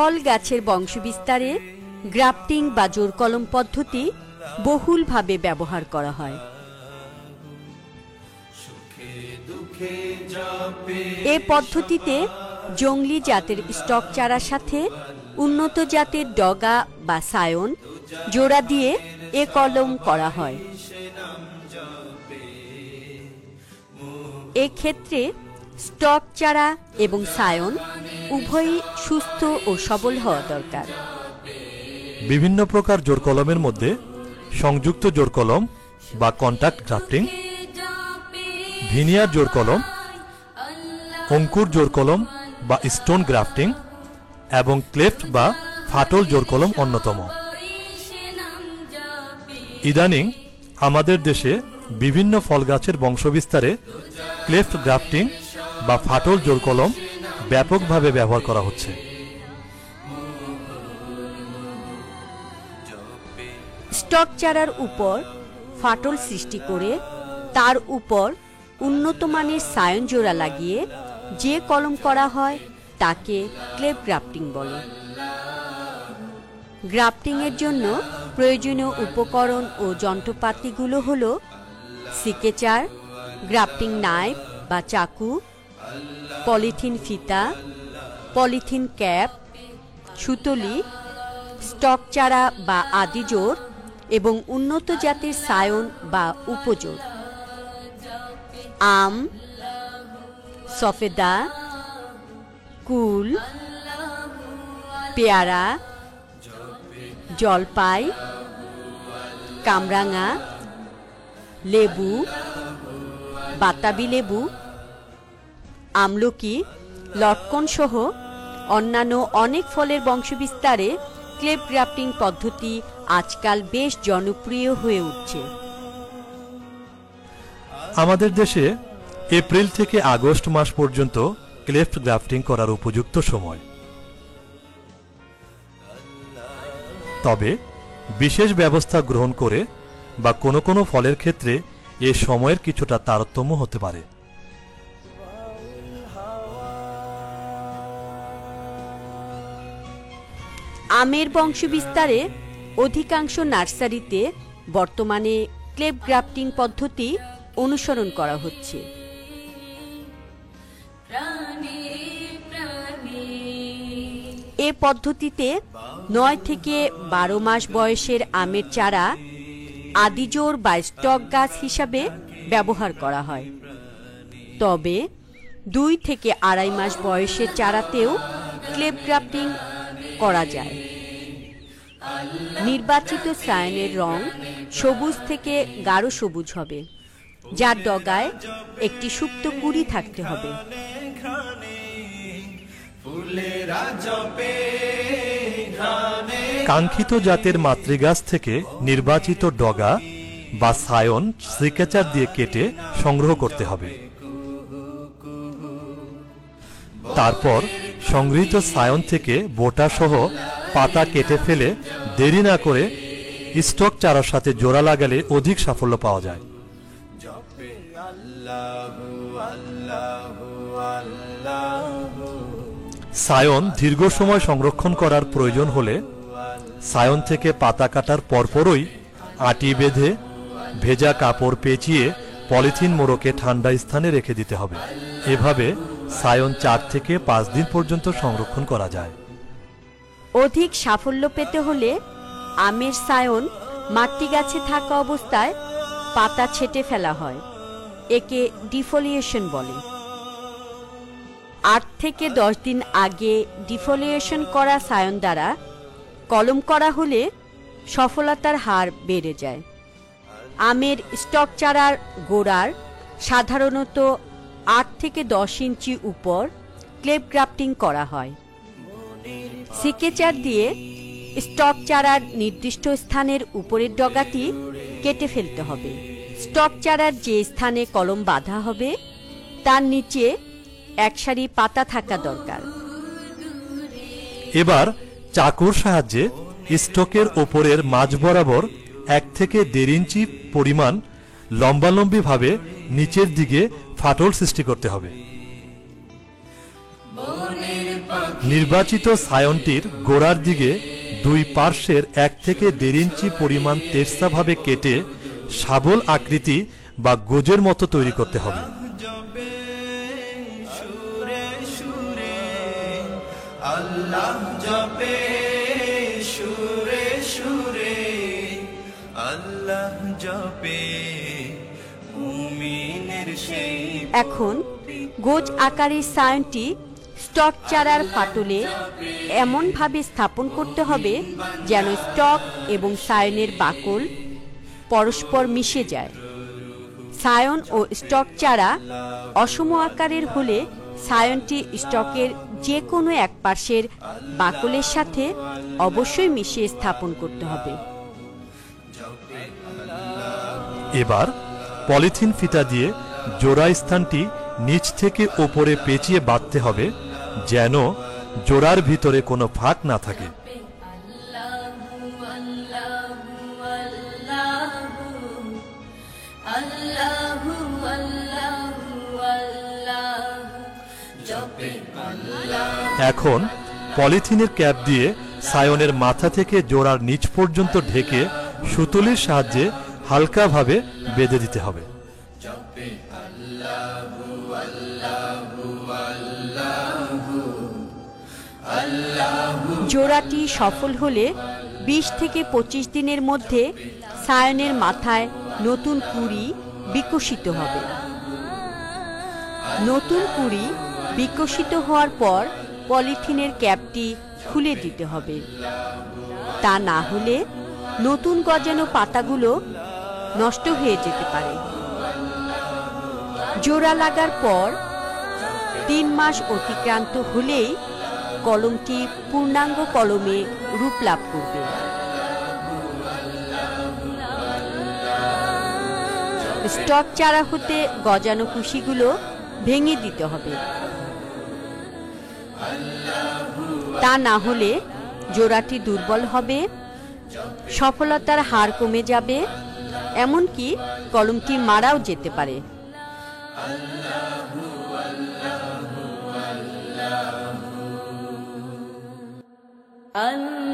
ফল গাছের বংশবিস্তারে গ্রাফটিং বা জোর কলম পদ্ধতি বহুলভাবে ব্যবহার করা হয়। এ পদ্ধতিতে জংলি জাতের স্টক চারার সাথে উন্নত জাতের ডগা বা সায়ন জোড়া দিয়ে এ কলম করা হয়। এক্ষেত্রে স্টক চারা এবং সায়ন উভয়ই সুস্থ ও সবল হওয়া দরকার। বিভিন্ন প্রকার জোর কলমের মধ্যে সংযুক্ত জোর কলম বা কন্টাক্ট গ্রাফটিং, ভিনিয়ার জোর কলম, অঙ্কুর জোর কলম বা স্টোন গ্রাফটিং এবং ক্লেফট বা ফাটল জোর কলম অন্যতম। ইদানিং আমাদের দেশে বিভিন্ন ফল গাছের বংশবিস্তারে ক্লেফট গ্রাফটিং বা ফাটল জোর কলম ব্যাপকভাবে ব্যবহার করা হচ্ছে। স্টক চারার উপর ফাটল সৃষ্টি করে তার উপর উন্নত মানের সায়ন জোড়া লাগিয়ে যে কলম করা হয় তাকে ক্লেফট গ্রাফটিং বলে। গ্রাফটিং এর জন্য প্রয়োজনীয় উপকরণ ও যন্ত্রপাতিগুলো হল সিকেচার, গ্রাফটিং নাইফ বা চাকু, পলিথিন ফিতা, পলিথিন ক্যাপ, সুতলি, স্টক চারা বা আদি জোর এবং উন্নত জাতের সায়ন বা উপজোর। আম, সফেদা, কুল, পেয়ারা, জলপাই, কামরাঙা, লেবু, বাতাবি লেবু, আমলকি, লটকন সহ অন্যান্য অনেক ফলের বংশবিস্তারে ক্লেফট গ্রাফটিং পদ্ধতি আজকাল বেশ জনপ্রিয় হয়ে উঠছে। আমাদের দেশে এপ্রিল থেকে আগস্ট মাস পর্যন্ত ক্লেফট গ্রাফটিং করার উপযুক্ত সময়। তবে বিশেষ ব্যবস্থা গ্রহণ করে বা কোনো কোনো ফলের ক্ষেত্রে এ সময়ের কিছুটা তারতম্য হতে পারে। আমের বংশবিস্তারে অধিকাংশ নার্সারিতে বর্তমানে ক্লেফট গ্রাফটিং পদ্ধতি অনুসরণ করা হচ্ছে। এ পদ্ধতিতে 9 থেকে 12 মাস বয়সের আমের চারা আদিজোর বা স্টক গাছ হিসাবে ব্যবহার করা হয়। তবে 2 থেকে 2.5 মাস বয়সের চারাতেও ক্লেফট গ্রাফটিং করা যায়। নির্বাচিত সায়নের রং সবুজ থেকে গাঢ় সবুজ হবে, যার ডগায় একটি সুপ্ত কুঁড়ি থাকতে হবে। কাঙ্ক্ষিত জাতের মাতৃগাছ থেকে নির্বাচিত ডগা বা সায়ন সিকেচার দিয়ে কেটে সংগ্রহ করতে হবে। তারপর সংগৃহীত সায়ন থেকে বোটা সহ পাতা কেটে ফেলে দেরি না করে স্টক চারার সাথে জোড়া লাগালে অধিক সাফল্য পাওয়া যায়। সায়ন দীর্ঘ সময় সংরক্ষণ করার প্রয়োজন হলে সায়ন থেকে পাতা কাটার পরপরই আটি বেঁধে ভেজা কাপড় পেঁচিয়ে পলিথিন মোড়কে ঠান্ডা স্থানে রেখে দিতে হবে। এভাবে সায়ন 4 থেকে 5 দিন পর্যন্ত সংরক্ষণ করা যায়। অধিক সাফল্য পেতে হলে আমের সায়ন মাতৃ গাছে থাকা অবস্থায় পাতা ছেঁটে ফেলা হয়। একে ডিফোলিয়েশন বলে। 8 থেকে 10 দিন আগে ডিফোলিয়েশন করা সায়ন দ্বারা কলম করা হলে সফলতার হার বেড়ে যায়। আমের স্টক চারার গোড়ার সাধারণত 8 থেকে 10 ইঞ্চি উপর ক্লেফট গ্রাফটিং করা হয়। সিকেচার দিয়ে স্টক চারার নির্দিষ্ট স্থানের উপরের ডগাটি কেটে ফেলতে হবে। স্টক চারার যে স্থানে কলম বাঁধা হবে তার নিচে এক সারি পাতা থাকা দরকার। এবার চাকুর সাহায্যে স্টকের ওপরের মাঝ বরাবর 1 থেকে 1.5 ইঞ্চি পরিমাণ লম্বালম্বি ভাবে নিচের দিকে ফাটল সৃষ্টি করতে হবে। নির্বাচিত সায়নটির গোড়ার দিকে দুই পার্শ্বের 1 থেকে 1.5 ইঞ্চি পরিমাণ তেরছাভাবে কেটে শাবল আকৃতি বা গোজের মতো তৈরি করতে হবে। আল্লাহ জপে সুরে সুরে, আল্লাহ জপে মুমিনের সেই। এখন গোজ আকারের সায়নটি স্টক চারার ফাটলে এমনভাবে স্থাপন করতে হবে যেন স্টক এবং সায়নের বাকল পরস্পর মিশে যায়। সায়ন ও স্টক চারা অসম আকারের হলে সায়নটি স্টকের যে কোনো এক পাশের বাকলের সাথে অবশ্যই মিশিয়ে স্থাপন করতে হবে। এবার পলিথিন ফিতা দিয়ে জোড়া স্থানটি নিচ থেকে ওপরে পেঁচিয়ে বাঁধতে হবে যেন জোড়ার ভিতরে কোনো ফাঁক না থাকে। এখন পলিথিনের ক্যাপ দিয়ে সায়নের মাথা থেকে জোড়ার নিচ পর্যন্ত ঢেকে সুতুলির সাহায্যে হালকাভাবে বেঁধে দিতে হবে। জোড়াটি সফল হলে 20 থেকে 25 দিনের মধ্যে সায়নের মাথায় নতুন কুঁড়ি বিকশিত হবে। নতুন কুঁড়ি বিকশিত হওয়ার পর পলিথিনের ক্যাপটি খুলে দিতে হবে, তা না হলে নতুন গজানো পাতাগুলো নষ্ট হয়ে যেতে পারে। জোড়া লাগার পর 3 মাস অতিক্রান্ত হলেই কলমটি পূর্ণাঙ্গ কলমে রূপ লাভ করবে। স্টক চারা হতে গজানো কুশিগুলো ভেঙে দিতে হবে, তা না হলে জোড়াটি দুর্বল হবে, সফলতার হার কমে যাবে, এমনকি কলমটি মারাও যেতে পারে। Allah